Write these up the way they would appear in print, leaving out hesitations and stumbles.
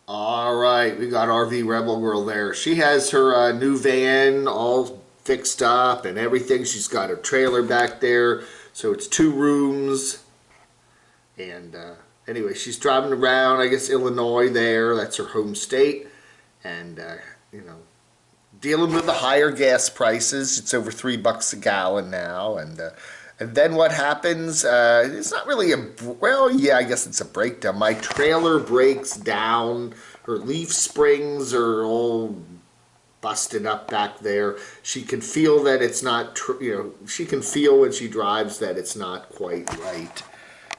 All right, we got RV Rebel Girl there. She has her new van all fixed up and everything. She's got her trailer back there, so it's 2 rooms. And anyway, she's driving around, I guess, Illinois there. That's her home state. And, you know, dealing with the higher gas prices. It's over $3 a gallon now. And then what happens? It's not really a, well, yeah, I guess it's a breakdown. My trailer breaks down. Her leaf springs are all busted up back there. She can feel that it's not, she can feel when she drives that it's not quite right.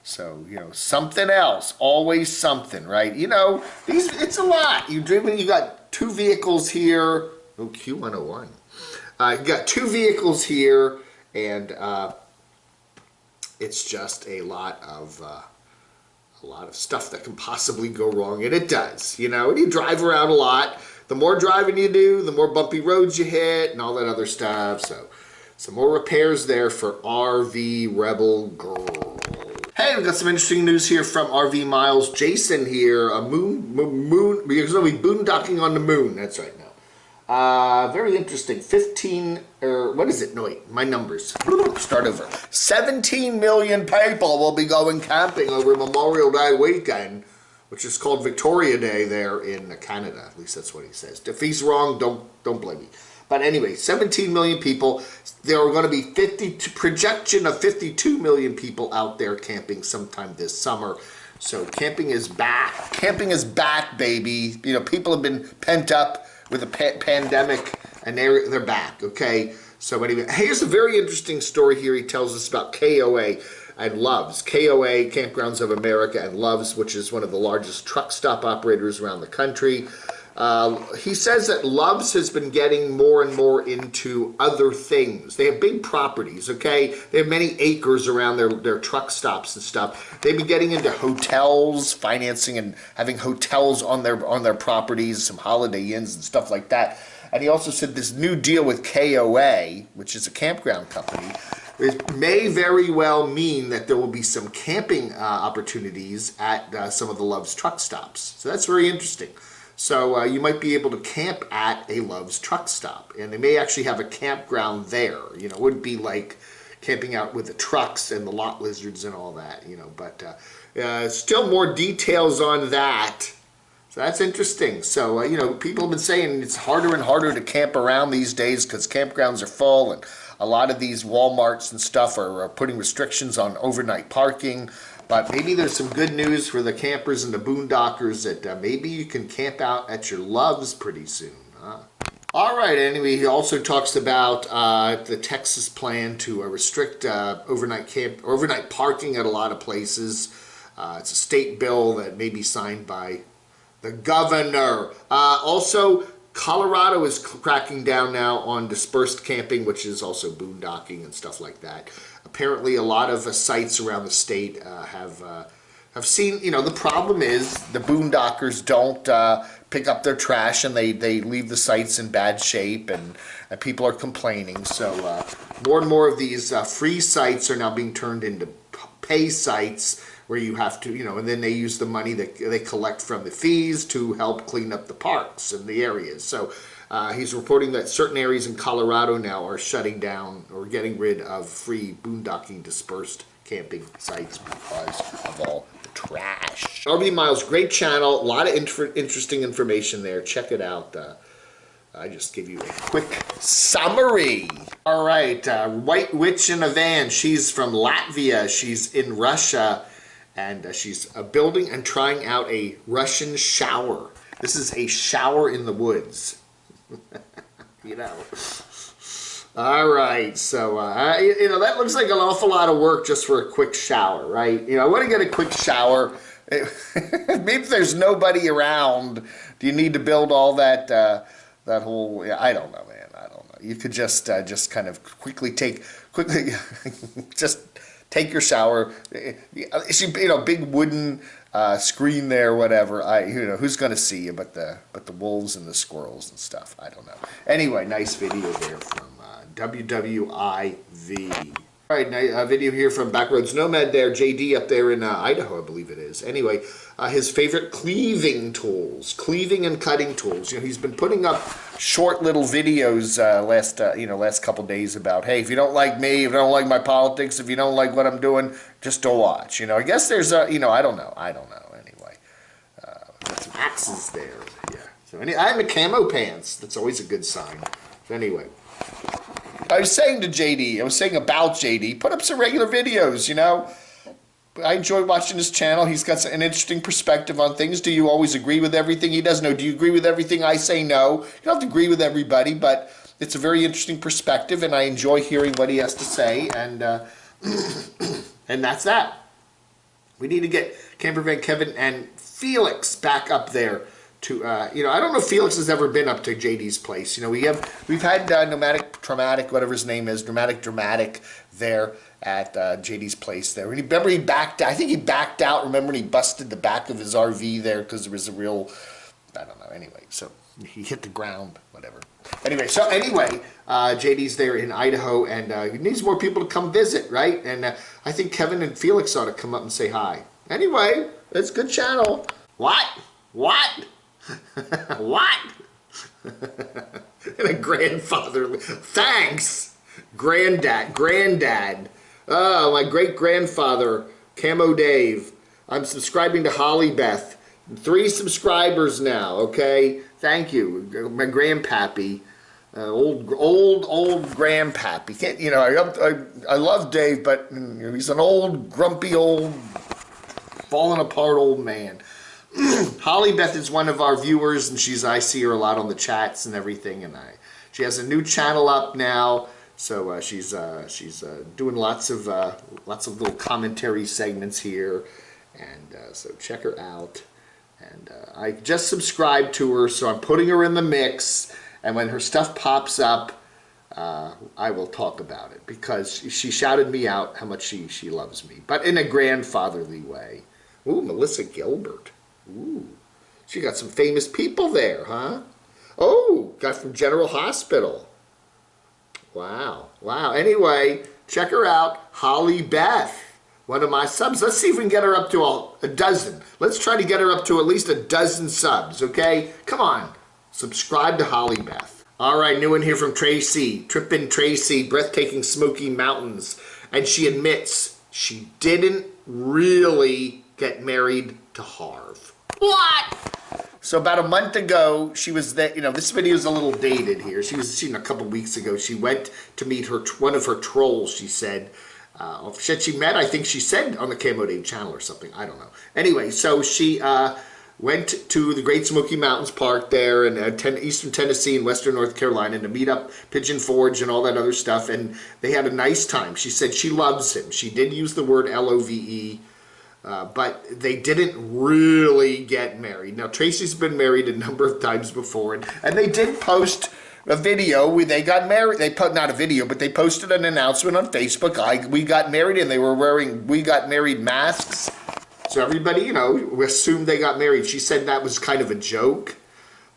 So, something else, always something, right? It's a lot. You got 2 vehicles here. Oh, Q101. You got 2 vehicles here, and it's just a lot of stuff that can possibly go wrong, and it does. And you drive around a lot. The more driving you do, the more bumpy roads you hit, and all that other stuff. So, some more repairs there for RV Rebel Girl. Hey, we've got some interesting news here from RV Miles. Jason here, a because we'll be boondocking on the moon. That's right now. Very interesting. 15, or what is it? No, wait, my numbers. Start over. 17 million people will be going camping over Memorial Day weekend, which is called Victoria Day there in Canada. At least that's what he says. If he's wrong, don't blame me. But anyway, 17 million people. There are going to be projection of 52 million people out there camping sometime this summer. So camping is back. Camping is back, baby. People have been pent up with a pandemic, and they're back, okay? So anyway, here's a very interesting story here. He tells us about KOA and Loves. KOA, Kampgrounds of America, and Loves, which is one of the largest truck stop operators around the country. He says that Loves has been getting more and more into other things. They have big properties, okay? They have many acres around their truck stops and stuff. They've been getting into hotels, financing and having hotels on their properties, some Holiday Inns and stuff like that. And he also said this new deal with KOA, which is a campground company, it may very well mean that there will be some camping opportunities at some of the Loves truck stops. So that's very interesting. So you might be able to camp at a Loves truck stop, and they may actually have a campground there. It wouldn't be like camping out with the trucks and the lot lizards and all that, but still more details on that. So that's interesting. So, people have been saying it's harder and harder to camp around these days because campgrounds are full, and a lot of these Walmarts and stuff are putting restrictions on overnight parking. But maybe there's some good news for the campers and the boondockers that maybe you can camp out at your Loves pretty soon. Huh? All right, anyway, he also talks about the Texas plan to restrict overnight parking at a lot of places. It's a state bill that may be signed by the governor. Also, Colorado is cracking down now on dispersed camping, which is also boondocking and stuff like that. Apparently, a lot of sites around the state have seen, the problem is the boondockers don't pick up their trash, and they leave the sites in bad shape, and people are complaining. So more and more of these free sites are now being turned into pay sites where you have to, and then they use the money that they collect from the fees to help clean up the parks and the areas. So he's reporting that certain areas in Colorado now are shutting down or getting rid of free boondocking dispersed camping sites because of all the trash. RV Miles, great channel, a lot of interesting information there. Check it out. I just give you a quick summary. All right, White Witch in a Van. She's from Latvia. She's in Russia, and she's building and trying out a Russian shower. This is a shower in the woods. All right, so that looks like an awful lot of work just for a quick shower, right? I want to get a quick shower. Maybe if there's nobody around, do you need to build all that whole? I don't know, man. I don't know. You could just kind of quickly just take your shower. Big wooden screen there, whatever. Who's going to see you but the wolves and the squirrels and stuff. I don't know. Anyway, nice video there from WWIV. All right, a video here from Backroads Nomad there, JD up there in Idaho, I believe it is. Anyway, his favorite cleaving tools, cleaving and cutting tools. You know, he's been putting up short little videos last couple days about, hey, if you don't like me, if you don't like my politics, if you don't like what I'm doing, just don't watch. You know, I guess there's a, I don't know. Anyway, got some axes there. Yeah. So I'm in camo pants. That's always a good sign. So anyway. I was saying to JD, I was saying about JD, put up some regular videos, you know. I enjoy watching his channel. He's got an interesting perspective on things. Do you always agree with everything he does? No. Do you agree with everything I say? No. You don't have to agree with everybody, but it's a very interesting perspective, and I enjoy hearing what he has to say, and and that's that. We need to get Campervan Kevin and Felix back up there. I don't know if Felix has ever been up to JD's place. You know, we've had Nomadic Traumatic, whatever his name is, Dramatic there at JD's place there. And remember he backed out. I think he backed out. Remember, and he busted the back of his RV there because there was a real, I don't know. Anyway, so he hit the ground, whatever. Anyway, JD's there in Idaho, and he needs more people to come visit, right? And I think Kevin and Felix ought to come up and say hi. Anyway, it's a good channel. What? What? And a grandfather. Thanks, granddad. Oh, my great grandfather, Camo Dave. I'm subscribing to Holly Beth. 3 subscribers now. Okay, thank you, my grandpappy. Old grandpappy. I love Dave, but he's an old, grumpy, old, falling apart old man. Holly Beth is one of our viewers, and I see her a lot on the chats and everything, and she has a new channel up now, so she's doing lots of little commentary segments here, and so check her out. And I just subscribed to her, so I'm putting her in the mix, and when her stuff pops up, I will talk about it, because she shouted me out how much she loves me, but in a grandfatherly way. Ooh, Melissa Gilbert. Ooh, she got some famous people there, huh? Oh, got from General Hospital. Wow. Anyway, check her out, Holly Beth, one of my subs. Let's see if we can get her up to a dozen. Let's try to get her up to at least a dozen subs, okay? Come on, subscribe to Holly Beth. All right, new one here from Traci, Trippin Traci, Breathtaking Smoky Mountains, and she admits she didn't really get married to Harv. What? So about a month ago, she was there. This video is a little dated here. She was seen a couple weeks ago. She went to meet one of her trolls, she said. She met, I think she said, on the Camo Dave channel or something. I don't know. Anyway, so she went to the Great Smoky Mountains Park there in eastern Tennessee and western North Carolina to meet up Pigeon Forge and all that other stuff. And they had a nice time. She said she loves him. She did use the word Love. But they didn't really get married. Now, Traci's been married a number of times before, and they did post a video where they got married. Not a video, but they posted an announcement on Facebook. We got married, and they were wearing we got married masks. So everybody, assumed they got married. She said that was kind of a joke,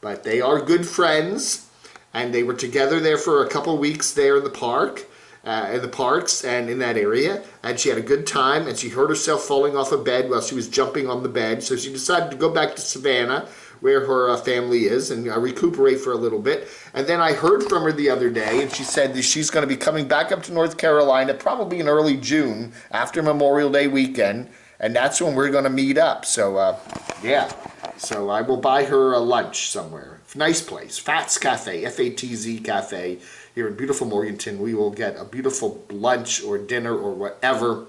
but they are good friends, and they were together there for a couple weeks there in the park. In the parks and in that area, and she had a good time, and she hurt herself falling off a bed while she was jumping on the bed, so she decided to go back to Savannah, where her family is, and recuperate for a little bit. And then I heard from her the other day, and she said that she's going to be coming back up to North Carolina probably in early June, after Memorial Day weekend, and that's when we're going to meet up. So, yeah. So I will buy her a lunch somewhere. Nice place. Fats Cafe, F-A-T-Z Cafe, here in beautiful Morganton. We will get a beautiful lunch or dinner or whatever.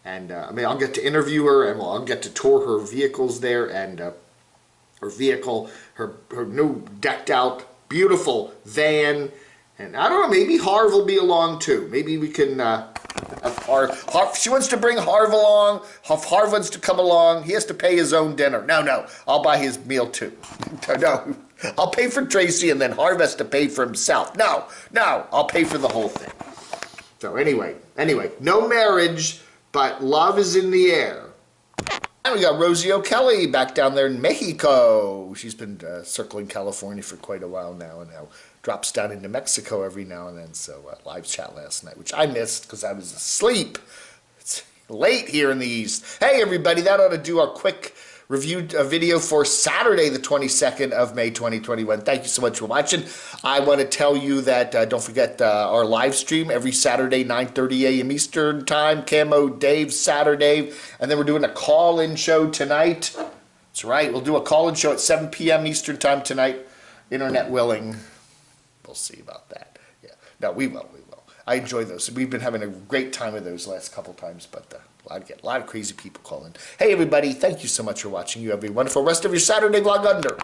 And I'll get to interview her, and I'll get to tour her vehicles there, and her vehicle, her new decked out, beautiful van. And I don't know, maybe Harv will be along too. Maybe we can Harv, she wants to bring Harv along. If Harv wants to come along, he has to pay his own dinner. No, I'll buy his meal too. No, I'll pay for Traci, and then Harv has to pay for himself. No, I'll pay for the whole thing. So anyway, no marriage, but love is in the air. And we got Rosie O'Kelly back down there in Mexico. She's been circling California for quite a while now, and now drops down into Mexico every now and then. So live chat last night, which I missed because I was asleep. It's late here in the East. Hey, everybody, that ought to do our quick review video for Saturday, the 22nd of May, 2021. Thank you so much for watching. I want to tell you that don't forget our live stream every Saturday, 9:30 a.m. Eastern Time. Camo, Dave, Saturday. And then we're doing a call-in show tonight. That's right. We'll do a call-in show at 7 p.m. Eastern Time tonight. Internet willing. We'll see about that. Yeah. No, we will. I enjoy those. We've been having a great time with those last couple times, but a lot of crazy people calling. Hey, everybody. Thank you so much for watching. You have a wonderful rest of your Saturday vlog under.